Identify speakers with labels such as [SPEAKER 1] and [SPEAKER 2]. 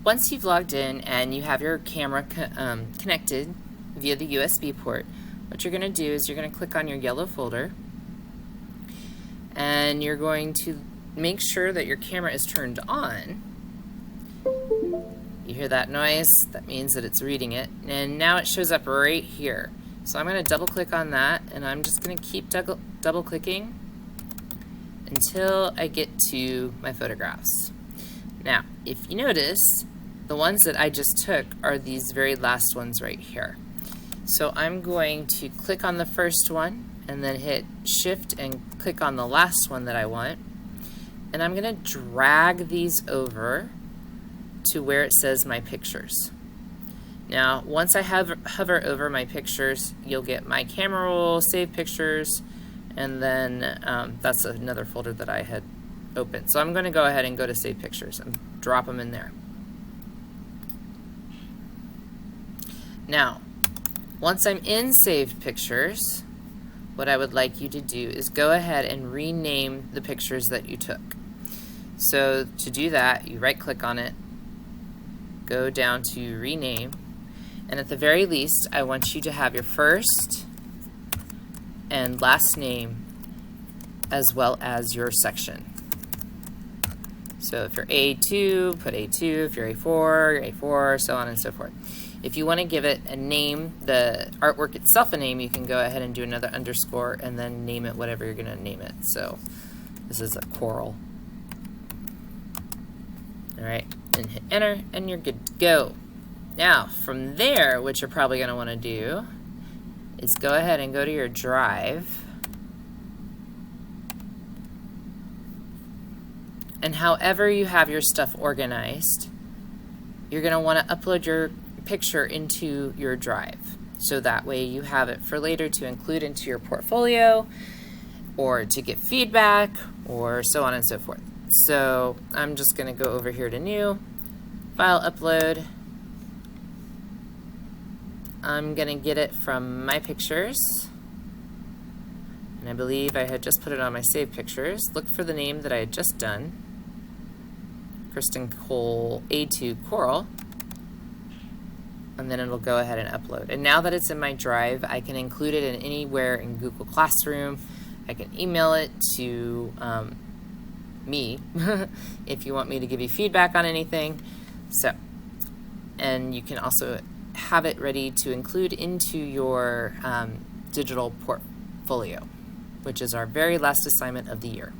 [SPEAKER 1] once you've logged in and you have your camera connected via the USB port, what you're going to do is you're going to click on your yellow folder, and you're going to make sure that your camera is turned on. You hear that noise? That means that it's reading it, and now it shows up right here. So I'm going to double click on that, and I'm just going to keep double clicking until I get to my photographs. Now, if you notice, the ones that I just took are these very last ones right here. So I'm going to click on the first one and then hit Shift and click on the last one that I want. And I'm going to drag these over to where it says My Pictures. Now, once I hover over my pictures, you'll get My Camera Roll, Save Pictures, and then that's another folder that I had opened. So I'm going to go ahead and go to Save Pictures and drop them in there. Now, once I'm in Saved Pictures, what I would like you to do is go ahead and rename the pictures that you took. So to do that, you right-click on it, go down to Rename, and at the very least, I want you to have your first and last name as well as your section. So if you're A2, put A2. If you're A4, you're A4, so on and so forth. If you want to give it a name, the artwork itself a name, you can go ahead and do another underscore and then name it whatever you're going to name it. So this is a coral. All right, and hit enter, and you're good to go. Now, from there, what you're probably going to want to do is go ahead and go to your drive. And however you have your stuff organized, you're going to want to upload your picture into your drive. So that way you have it for later to include into your portfolio or to get feedback or so on and so forth. So I'm just going to go over here to New, File Upload. I'm going to get it from My Pictures. And I believe I had just put it on my Save Pictures. Look for the name that I had just done. Kristen Cole A2 Coral. And then it'll go ahead and upload. And now that it's in my drive, I can include it in anywhere in Google Classroom. I can email it to me if you want me to give you feedback on anything. So, and you can also have it ready to include into your digital portfolio, which is our very last assignment of the year.